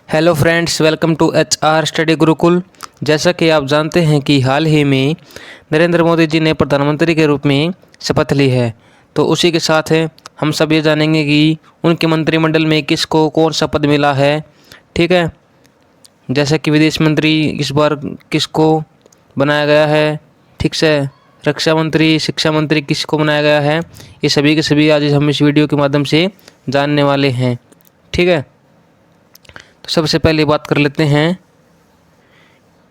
Hello friends, welcome to HR study Gurukul. जैसा कि आप जानते हैं कि हाल ही में नरेंद्र मोदी जी ने प्रधानमंत्री के रूप में शपथ ली है, तो उसी के साथ हम सब ये जानेंगे कि उनके मंत्रिमंडल में किसको कौन सा पद मिला है। ठीक है, जैसा कि विदेश मंत्री इस बार किसको बनाया गया है, ठीक से रक्षा मंत्री, शिक्षा मंत्री किसको बनाया गया है, ये सभी के सभी आज हम इस वीडियो के माध्यम से जानने वाले हैं। ठीक है, तो सबसे पहले बात कर लेते हैं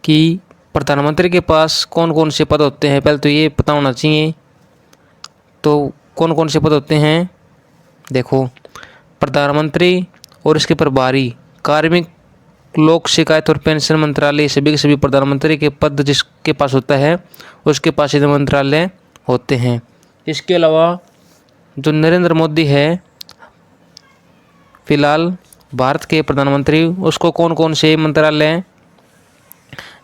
कि प्रधानमंत्री के पास कौन कौन से पद होते हैं। पहले तो ये पता होना चाहिए, तो कौन कौन से पद होते हैं। देखो, प्रधानमंत्री और इसके प्रभारी कार्मिक, लोक शिकायत और पेंशन मंत्रालय, सभी के सभी प्रधानमंत्री के पद जिसके पास होता है उसके पास ये मंत्रालय होते हैं। इसके अलावा जो नरेंद्र मोदी है फिलहाल भारत के प्रधानमंत्री, उसको कौन कौन से मंत्रालय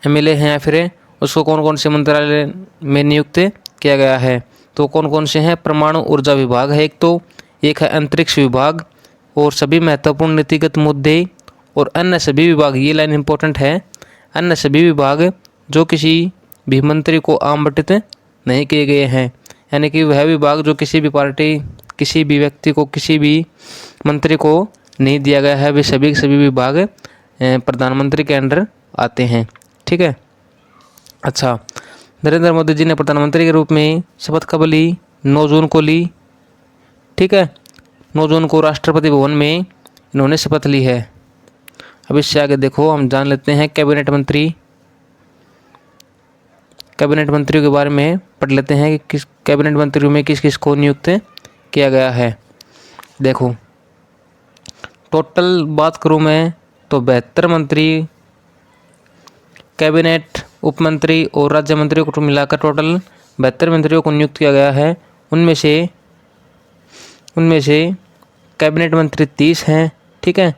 मिले हैं या फिर उसको कौन कौन से मंत्रालय में नियुक्त किया गया है, तो कौन कौन से हैं। परमाणु ऊर्जा विभाग है एक है अंतरिक्ष विभाग, और सभी महत्वपूर्ण नीतिगत मुद्दे और अन्य सभी विभाग, ये लाइन इंपॉर्टेंट है, अन्य सभी विभाग जो किसी भी मंत्री को आवंटित नहीं किए गए हैं, यानी कि वह विभाग जो किसी भी पार्टी, किसी भी व्यक्ति को, किसी भी मंत्री को नहीं दिया गया है, वे सभी के सभी विभाग प्रधानमंत्री के अंडर आते हैं। ठीक है, अच्छा, नरेंद्र मोदी जी ने प्रधानमंत्री के रूप में शपथ कब ली? 9 जून को ली। ठीक है, 9 जून को राष्ट्रपति भवन में इन्होंने शपथ ली है। अब इससे आगे देखो, हम जान लेते हैं कैबिनेट मंत्री, कैबिनेट मंत्रियों के बारे में पढ़ लेते हैं कि किस कैबिनेट मंत्रियों में किस किस को नियुक्त किया गया है। देखो, टोटल बात करूँ मैं तो 72 मंत्री, कैबिनेट, उपमंत्री और राज्य मंत्रियों को मिलाकर टोटल 72 मंत्रियों को नियुक्त किया गया है। उनमें से कैबिनेट मंत्री 30 हैं। ठीक है,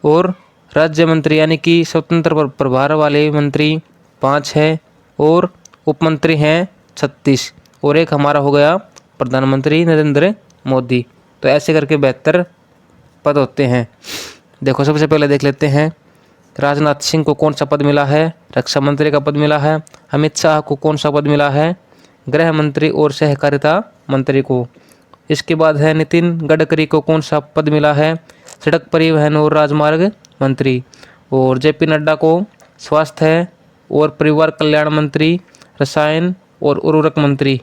और राज्य मंत्री यानी कि स्वतंत्र प्रभार वाले मंत्री 5 हैं, और उपमंत्री हैं 36, और एक हमारा हो गया प्रधानमंत्री नरेंद्र मोदी। तो ऐसे करके 72 पद होते हैं। देखो, सबसे पहले देख लेते हैं राजनाथ सिंह को कौन सा पद मिला है। रक्षा मंत्री का पद मिला है। अमित शाह को कौन सा पद मिला है? गृह मंत्री और सहकारिता मंत्री को। इसके बाद है नितिन गडकरी को कौन सा पद मिला है? सड़क परिवहन और राजमार्ग मंत्री। और JP नड्डा को स्वास्थ्य और परिवार कल्याण मंत्री, रसायन और उर्वरक मंत्री।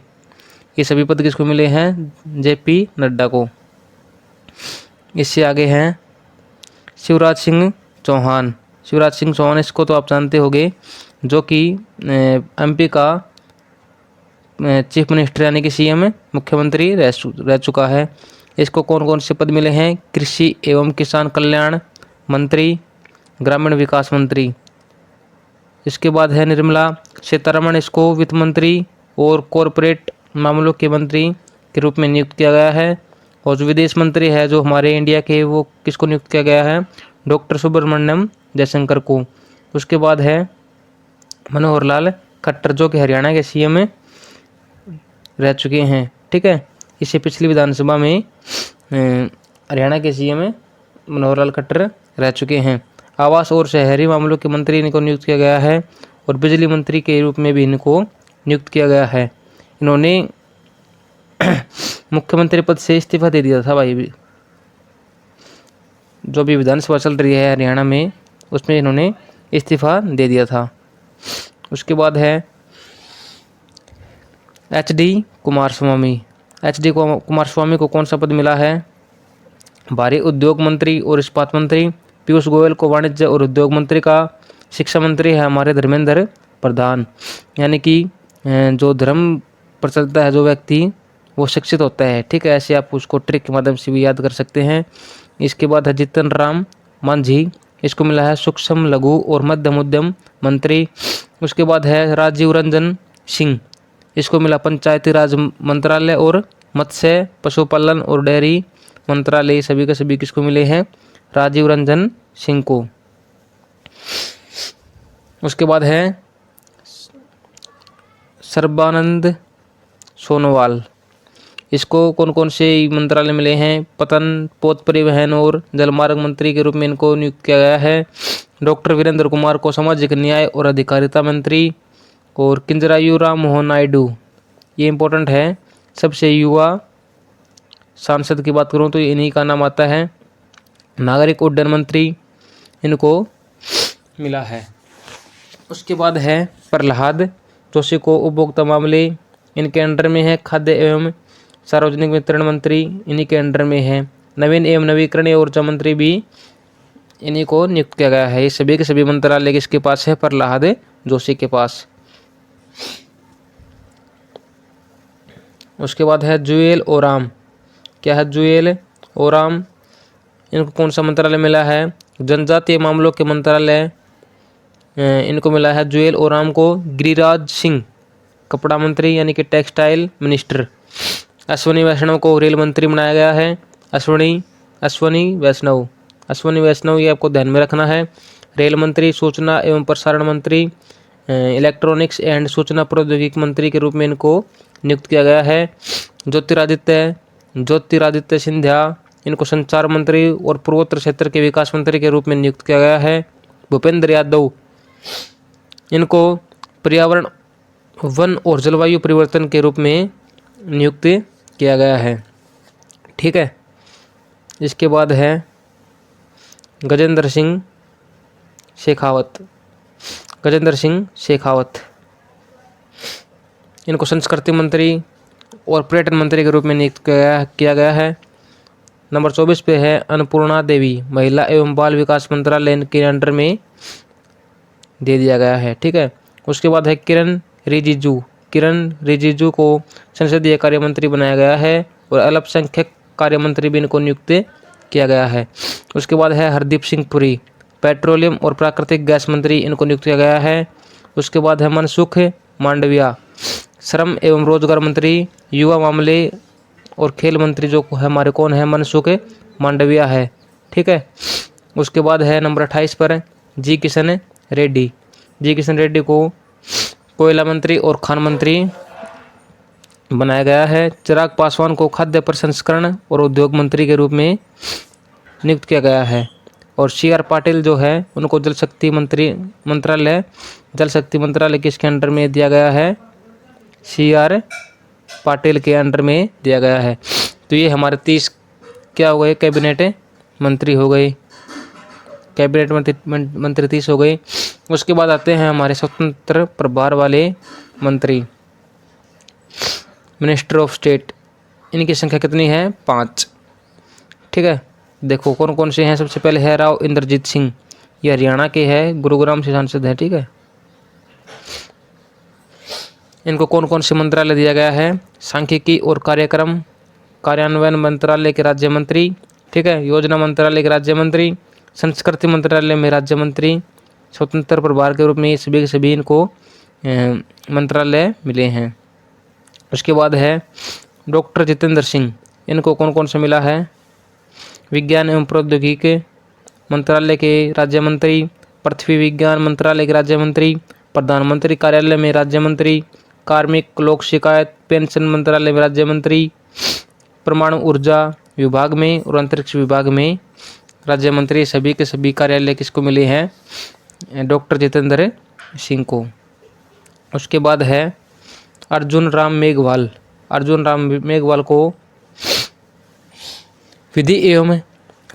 ये सभी पद किसको मिले हैं? JP नड्डा को। इससे आगे हैं शिवराज सिंह चौहान। शिवराज सिंह चौहान, इसको तो आप जानते होंगे, जो कि MP का चीफ मिनिस्टर यानी कि CM मुख्यमंत्री रह चुका है। इसको कौन कौन से पद मिले हैं? कृषि एवं किसान कल्याण मंत्री, ग्रामीण विकास मंत्री। इसके बाद है निर्मला सीतारमण, इसको वित्त मंत्री और कॉरपोरेट मामलों के मंत्री के रूप में नियुक्त किया गया है। और जो विदेश मंत्री है जो हमारे इंडिया के, वो किसको नियुक्त किया गया है? डॉक्टर सुब्रमण्यम जयशंकर को। उसके बाद है मनोहर लाल खट्टर, जो कि हरियाणा के CM रह चुके हैं। ठीक है, इसे पिछली विधानसभा में हरियाणा के CM मनोहर लाल खट्टर रह चुके हैं। आवास और शहरी मामलों के मंत्री इनको नियुक्त किया गया है, और बिजली मंत्री के रूप में भी इनको नियुक्त किया गया है। इन्होंने मुख्यमंत्री पद से इस्तीफा दे दिया था भाई, जो भी विधानसभा चल रही है हरियाणा में, उसमें इन्होंने इस्तीफा दे दिया था। उसके बाद है HD कुमारस्वामी। HD कुमारस्वामी को कौन सा पद मिला है? भारी उद्योग मंत्री और इस्पात मंत्री। पीयूष गोयल को वाणिज्य और उद्योग मंत्री का। शिक्षा मंत्री है हमारे धर्मेंद्र प्रधान, यानी कि जो धर्म पर चलता है जो व्यक्ति, वो शिक्षित होता है। ठीक है, ऐसे आप उसको ट्रिक के माध्यम से भी याद कर सकते हैं। इसके बाद है जीतन राम मांझी, इसको मिला है सूक्ष्म लघु और मध्यम उद्यम मंत्री। उसके बाद है राजीव रंजन सिंह, इसको मिला पंचायती राज मंत्रालय और मत्स्य पशुपालन और डेयरी मंत्रालय। सभी के सभी किसको मिले हैं? राजीव रंजन सिंह को। उसके बाद है सर्बानंद सोनोवाल, इसको कौन कौन से मंत्रालय मिले हैं? पतन, पोत परिवहन और जलमार्ग मंत्री के रूप में इनको नियुक्त किया गया है। डॉक्टर वीरेंद्र कुमार को सामाजिक न्याय और अधिकारिता मंत्री। और किंजरायु राम मोहन नायडू, ये इंपॉर्टेंट है, सबसे युवा सांसद की बात करूं तो इन्हीं का नाम आता है। नागरिक उड्डयन मंत्री इनको मिला है। उसके बाद है प्रहलाद जोशी को उपभोक्ता मामले इनके अंडर में है। खाद्य एवं सार्वजनिक वितरण मंत्री इन्हीं के अंडर में है। नवीन एवं नवीकरणीय ऊर्जा मंत्री भी इन्हीं को नियुक्त किया गया है। ये सभी के सभी मंत्रालय किसके पास है? प्रहलाद जोशी के पास। उसके बाद है जुएल ओराम। क्या है जुएल ओराम? इनको कौन सा मंत्रालय मिला है? जनजातीय मामलों के मंत्रालय इनको मिला है। जुएल ओराम को गिरिराज सिंह कपड़ा मंत्री यानी कि टेक्सटाइल मिनिस्टर। अश्विनी वैष्णव को रेल मंत्री बनाया गया है। अश्विनी वैष्णव ये आपको ध्यान में रखना है। रेल मंत्री, सूचना एवं प्रसारण मंत्री, इलेक्ट्रॉनिक्स एंड सूचना प्रौद्योगिकी मंत्री के रूप में इनको नियुक्त किया गया है। ज्योतिरादित्य सिंधिया इनको संचार मंत्री और पूर्वोत्तर क्षेत्र के विकास मंत्री के रूप में नियुक्त किया गया है। भूपेंद्र यादव इनको पर्यावरण, वन और जलवायु परिवर्तन के रूप में नियुक्त किया गया है। ठीक है। इसके बाद है गजेंद्र सिंह शेखावत इनको संस्कृति मंत्री और पर्यटन मंत्री के रूप में नियुक्त किया गया है। नंबर 24 पे है अन्नपूर्णा देवी, महिला एवं बाल विकास मंत्रालय के अंडर में दे दिया गया है। ठीक है। उसके बाद है किरण रिजिजू को संसदीय कार्य मंत्री बनाया गया है और अल्पसंख्यक कार्य मंत्री भी इनको नियुक्त किया गया है। उसके बाद है हरदीप सिंह पुरी, पेट्रोलियम और प्राकृतिक गैस मंत्री इनको नियुक्त किया गया है। उसके बाद है मनसुख मांडविया, श्रम एवं रोजगार मंत्री, युवा मामले और खेल मंत्री जो है हमारे कौन है? मनसुख मांडविया है। ठीक है। उसके बाद है नंबर 28 पर जी किशन रेड्डी को कोयला मंत्री और खान मंत्री बनाया गया है। चिराग पासवान को खाद्य प्रसंस्करण और उद्योग मंत्री के रूप में नियुक्त किया गया है। और CR पाटिल जो है उनको जल शक्ति मंत्रालय किसके अंडर में दिया गया है? CR पाटिल के अंडर में दिया गया है। तो ये हमारे 30 क्या हो गए? कैबिनेट मंत्री हो गए। कैबिनेट मंत्री 30 हो गए। उसके बाद आते हैं हमारे स्वतंत्र प्रभार वाले मंत्री, मिनिस्टर ऑफ स्टेट। इनकी संख्या कितनी है? 5। ठीक है। देखो कौन कौन से हैं। सबसे पहले है राव इंद्रजीत सिंह, ये हरियाणा के हैं, गुरुग्राम से सांसद हैं। ठीक है। इनको कौन कौन से मंत्रालय दिया गया है? सांख्यिकी और कार्यक्रम कार्यान्वयन मंत्रालय के राज्य मंत्री। ठीक है। योजना मंत्रालय के राज्य मंत्री, संस्कृति मंत्रालय में राज्य मंत्री, स्वतंत्र प्रभार के रूप में सभी के सभी इनको मंत्रालय मिले हैं। उसके बाद है डॉक्टर जितेंद्र सिंह, इनको कौन कौन से मिला है? विज्ञान एवं प्रौद्योगिकी मंत्रालय के राज्य मंत्री, पृथ्वी विज्ञान मंत्रालय के राज्य मंत्री, प्रधानमंत्री कार्यालय में राज्य मंत्री, कार्मिक लोक शिकायत पेंशन मंत्रालय में राज्य मंत्री, परमाणु ऊर्जा विभाग में और अंतरिक्ष विभाग में राज्य मंत्री। सभी के सभी कार्यालय किसको मिले हैं? डॉक्टर जितेंद्र सिंह को। उसके बाद है अर्जुन राम मेघवाल को विधि एवं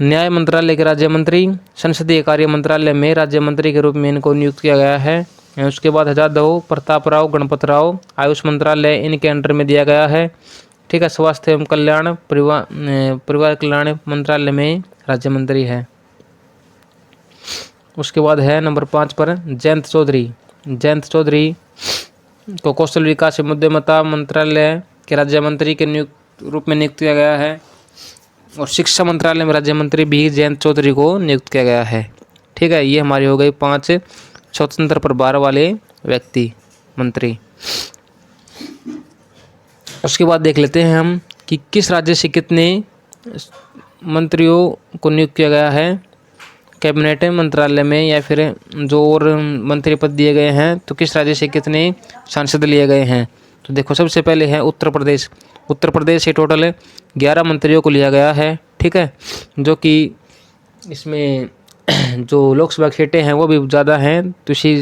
न्याय मंत्रालय के राज्य मंत्री, संसदीय कार्य मंत्रालय में राज्य मंत्री के रूप में इनको नियुक्त किया गया है। उसके बाद जाधव प्रताप राव गणपत राव, आयुष मंत्रालय इनके अंडर में दिया गया है। ठीक है। स्वास्थ्य एवं कल्याण परिवार कल्याण मंत्रालय में राज्य मंत्री है। उसके बाद है नंबर 5 पर जयंत चौधरी को कौशल विकास एवं उद्यमिता मंत्रालय के राज्य मंत्री के रूप में नियुक्त किया गया है। और शिक्षा मंत्रालय में राज्य मंत्री भी जयंत चौधरी को नियुक्त किया गया है। ठीक है। ये हमारी हो गई 5 स्वतंत्र प्रभार वाले व्यक्ति मंत्री। उसके बाद देख लेते हैं हम कि किस राज्य से कितने मंत्रियों को नियुक्त किया गया है कैबिनेट मंत्रालय में, या फिर जो और मंत्री पद दिए गए हैं तो किस राज्य से कितने सांसद लिए गए हैं। तो देखो सबसे पहले है उत्तर उत्तर प्रदेश से टोटल 11 मंत्रियों को लिया गया है, ठीक है, जो कि इसमें जो लोकसभा सीटें हैं वो भी ज़्यादा हैं, तो इसी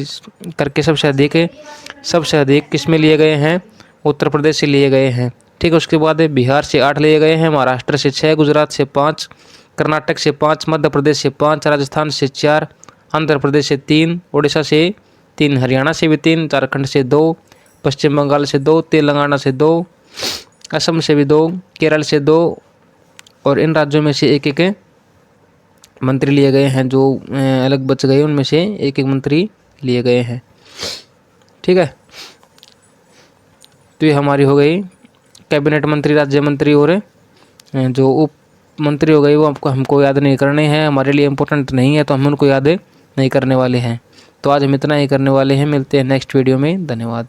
करके सबसे अधिक किसमें लिए गए हैं, उत्तर प्रदेश से लिए गए हैं, ठीक है। उसके बाद बिहार से 8 लिए गए हैं, महाराष्ट्र से 6, गुजरात से 5, कर्नाटक से 5, मध्य प्रदेश से 5, राजस्थान से 4, आंध्र प्रदेश से 3, उड़ीसा से 3, हरियाणा से भी 3, झारखंड से 2, पश्चिम बंगाल से 2, तेलंगाना से 2, असम से भी 2, केरल से 2, और इन राज्यों में से एक एक मंत्री लिए गए हैं। जो अलग बच गए उनमें से एक एक मंत्री लिए गए हैं, ठीक है। तो ये हमारी हो गई कैबिनेट मंत्री, राज्य मंत्री, और जो उप मंत्री हो गई वो हमको याद नहीं करने हैं, हमारे लिए इम्पोर्टेंट नहीं है, तो हम उनको याद नहीं करने वाले हैं। तो आज हम इतना ही करने वाले हैं, मिलते हैं नेक्स्ट वीडियो में, धन्यवाद।